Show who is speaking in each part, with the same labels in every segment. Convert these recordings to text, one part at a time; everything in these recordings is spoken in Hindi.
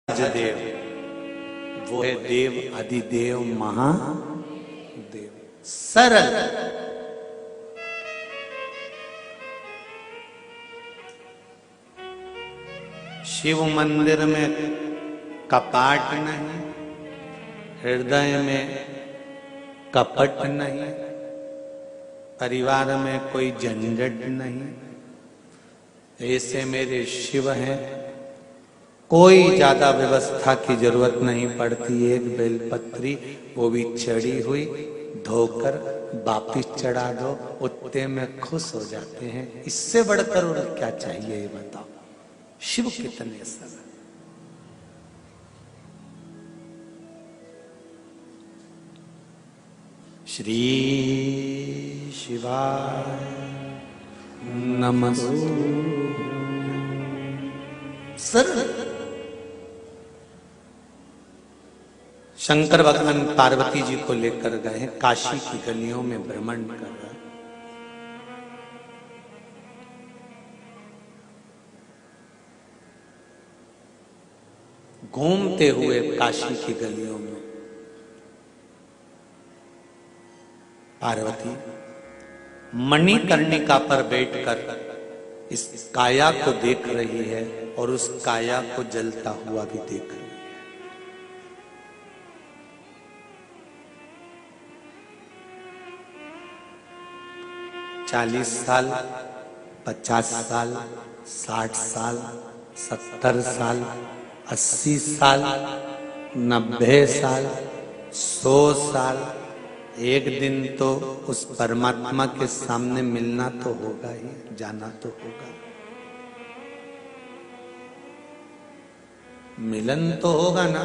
Speaker 1: देव वो है देव अधिदेव महादेव। सरल शिव मंदिर में कपाट नहीं, हृदय में कपट नहीं, परिवार में कोई झंझट नहीं। ऐसे मेरे शिव हैं, कोई ज्यादा व्यवस्था की जरूरत नहीं पड़ती। एक बेलपत्री वो भी चढ़ी हुई धोकर वापिस चढ़ा दो, उतने में खुश हो जाते हैं। इससे बढ़कर और क्या चाहिए ये बताओ। शिव कितने सरल। श्री शिवाय नमस्ते। सरल शंकर भगवान पार्वती जी को लेकर गए हैं, काशी की गलियों में भ्रमण कर रहे हैं। घूमते हुए काशी की गलियों में पार्वती मणिकर्णिका पर बैठकर इस काया को देख रही है और उस काया को जलता हुआ भी देख रही है। 40 साल, 50 साल, 60 साल, 70 साल, 80 साल, 90 साल, 100 साल, एक दिन तो उस परमात्मा के सामने मिलना तो होगा ही, जाना तो होगा, मिलन तो होगा ना।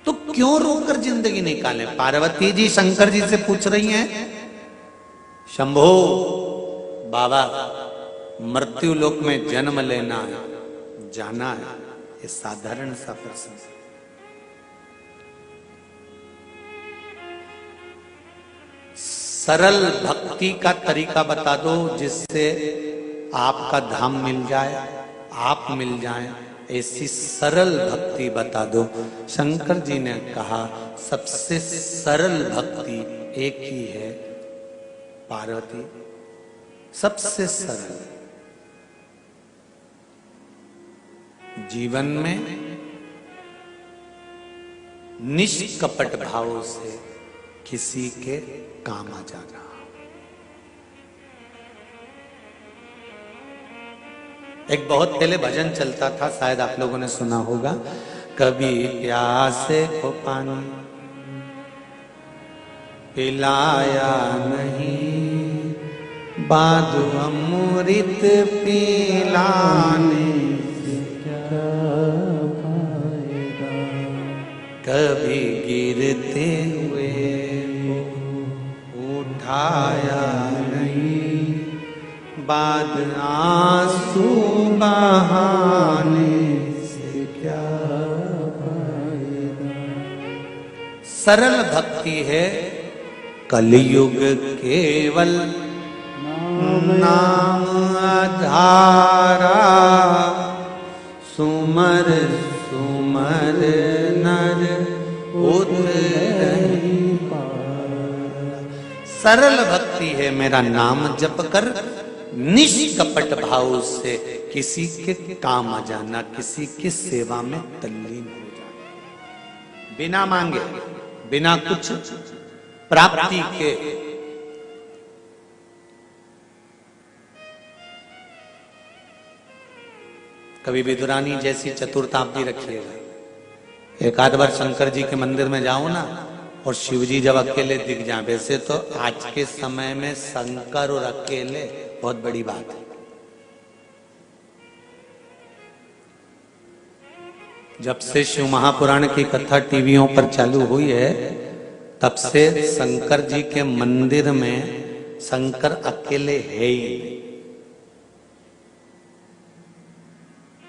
Speaker 1: तो क्यों रोकर जिंदगी निकाले। पार्वती जी शंकर जी से पूछ रही हैं, शंभो बाबा मृत्यु लोक में जन्म लेना है, जाना है, ये साधारण सा प्रश्न है। सरल भक्ति का तरीका बता दो जिससे आपका धाम मिल जाए, आप मिल जाएं, ऐसी सरल भक्ति बता दो। शंकर जी ने कहा सबसे सरल भक्ति एक ही है पार्वती, सबसे सरल। जीवन में निष्कपट भाव से किसी के काम आ जाना। एक बहुत पहले भजन चलता था, शायद आप लोगों ने सुना होगा, कभी प्यासे को पानी पिलाया नहीं, बादू अमृत पिलाने से क्या फायदा, कभी गिरते हुए उठाया नहीं, बाद आंसू बहाने से क्या फायदा। सरल भक्ति है कलयुग केवल नाम आधारा, सुमर सुमर नर उतरहि पारा। सरल भक्ति है मेरा नाम जप कर निष्कपट भाव से किसी के काम आ जाना, किसी की सेवा में तल्लीन हो जाना, बिना मांगे, बिना कुछ प्राप्ति के। कभी विदुरानी जैसी चतुरता आप भी रखिएगा। एक आध बार शंकर जी के मंदिर में जाओ ना और शिव जी जब अकेले दिख जाए, वैसे तो आज के समय में शंकर और अकेले बहुत बड़ी बात है। जब से शिव महापुराण की कथा टीवियों पर चालू हुई है, तब से शंकर जी के मंदिर में शंकर अकेले है ही।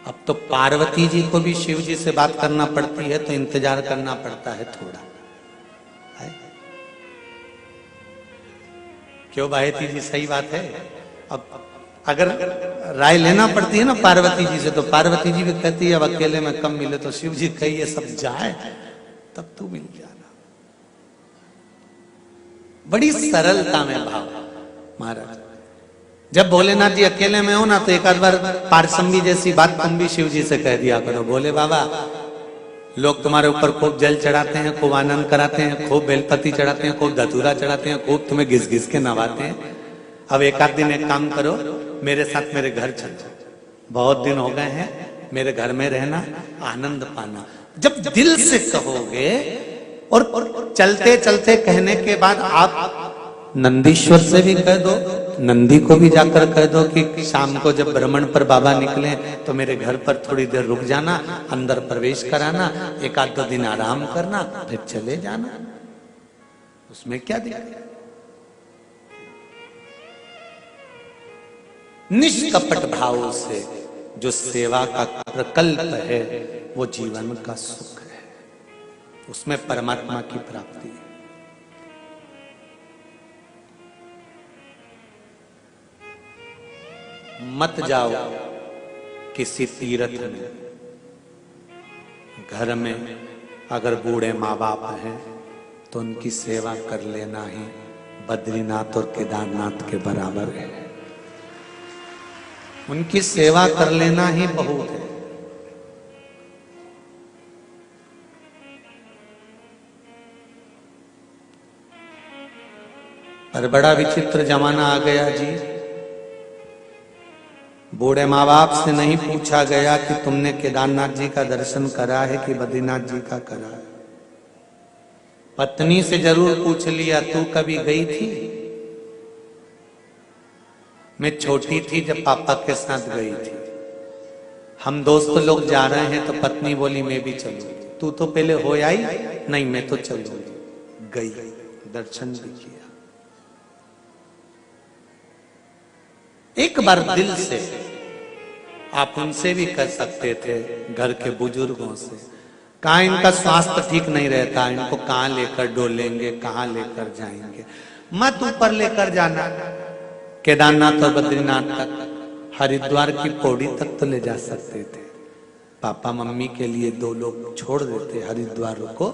Speaker 1: अब तो पार्वती जी को भी शिव जी से बात करना पड़ती है, तो इंतजार करना पड़ता है थोड़ा, है? क्यों भाई जी, सही बात है। अब अगर राय लेना पड़ती है ना पार्वती जी से, तो पार्वती जी भी कहती है अब अकेले में कम मिले तो शिव जी कहिए सब जाए तब तू मिल जाना। बड़ी सरलता में भाव महाराज। जब भोलेनाथ जी अकेले में हो ना तो एक आध बार पारसंबी जैसी बात तुम भी शिव जी से कह दिया करो, बोले बाबा लोग तुम्हारे ऊपर खूब जल चढ़ाते हैं, खूब आनंद कराते हैं, खूब बेलपति चढ़ाते हैं, खूब धतूरा चढ़ाते हैं, खूब तुम्हें घिस घिस के नवाते हैं। अब एक आध दिन एक काम करो, मेरे साथ मेरे घर चलो, बहुत दिन हो गए हैं, मेरे घर में रहना, आनंद पाना। जब दिल से कहोगे और चलते चलते कहने के बाद आप नंदीश्वर से भी कह दो, नंदी को भी जाकर कह दो कि शाम को जब भ्रमण पर बाबा निकले तो मेरे घर पर थोड़ी देर रुक जाना, अंदर प्रवेश कराना, एक आध दो दिन आराम करना, फिर चले जाना, उसमें क्या दिक्कत। निष्कपट भाव से जो सेवा का प्रकल्प है वो जीवन का सुख है, उसमें परमात्मा की प्राप्ति है। मत जाओ किसी तीर्थ में, घर में अगर बूढ़े माँ बाप हैं तो उनकी सेवा कर लेना ही बद्रीनाथ और केदारनाथ के बराबर है। उनकी सेवा कर लेना ही बहुत है। पर बड़ा विचित्र जमाना आ गया जी, बूढ़े माँ बाप से नहीं पूछा गया कि तुमने केदारनाथ जी का दर्शन करा है कि बद्रीनाथ जी का करा है। पत्नी से जरूर पूछ लिया तू कभी गई थी? मैं छोटी थी जब पापा के साथ गई थी, हम दोस्त लोग जा रहे हैं तो पत्नी बोली मैं भी चलूंगी। तू तो पहले हो आई? नहीं मैं तो चलूंगी। गई, दर्शन भी किया। एक बार दिल से आप उनसे भी कर सकते थे, घर के बुजुर्गों से, कहाँ इनका स्वास्थ्य ठीक नहीं रहता, इनको कहाँ लेकर डोलेंगे, कहाँ लेकर जाएंगे। मत ऊपर लेकर जाना केदारनाथ और बद्रीनाथ तक, हरिद्वार की पौड़ी तक तो ले जा सकते थे। पापा मम्मी के लिए 2 लोग छोड़ देते, हरिद्वार को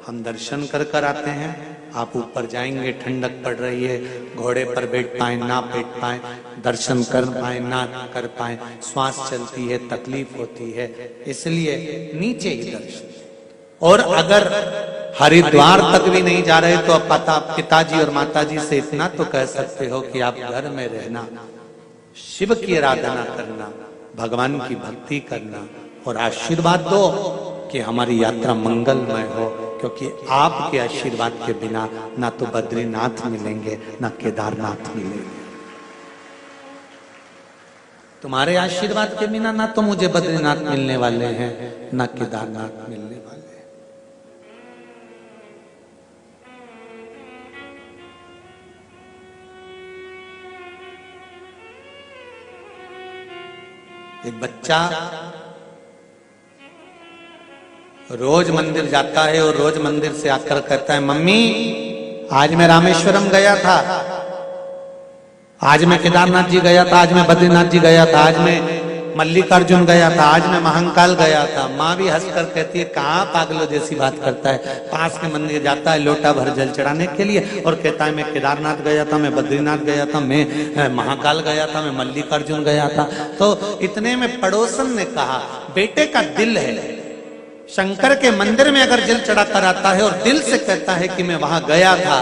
Speaker 1: हम दर्शन कर कर आते हैं, आप ऊपर जाएंगे, ठंडक पड़ रही है, घोड़े पर बैठ पाए ना बैठ पाए, दर्शन कर पाए ना कर पाए, श्वास चलती है, तकलीफ होती है, इसलिए नीचे ही दर्शन। और अगर हरिद्वार तक भी नहीं जा रहे तो पिताजी और माताजी से इतना तो कह सकते हो कि आप घर में रहना, शिव की आराधना करना, भगवान की भक्ति करना और आशीर्वाद दो कि हमारी यात्रा मंगलमय हो, क्योंकि आपके आशीर्वाद के बिना ना तो बद्रीनाथ मिलेंगे ना केदारनाथ मिलेंगे। तुम्हारे आशीर्वाद के बिना ना तो मुझे बद्रीनाथ मिलने वाले हैं ना केदारनाथ मिलने वाले हैं। एक बच्चा रोज मंदिर जाता है और रोज मंदिर से आकर कहता है मम्मी आज मैं रामेश्वरम गया था, आज मैं केदारनाथ जी गया था, आज मैं बद्रीनाथ जी गया था, आज मैं मल्लिकार्जुन गया था, आज मैं महाकाल गया था। माँ भी हंसकर कहती है कहाँ पागलों जैसी बात करता है, पास के मंदिर जाता है लोटा भर जल चढ़ाने के लिए और कहता है मैं केदारनाथ गया था, मैं बद्रीनाथ गया था, मैं महाकाल गया था, मैं मल्लिकार्जुन गया था। तो इतने में पड़ोसन ने कहा बेटे का दिल है, शंकर के मंदिर में अगर जल चढ़ा कर आता है और दिल से कहता है कि मैं वहां गया था,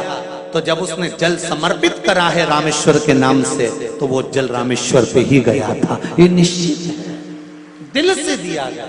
Speaker 1: तो जब उसने जल समर्पित करा है रामेश्वर के नाम से तो वो जल रामेश्वर पे ही गया था, ये निश्चित है, दिल से दिया गया।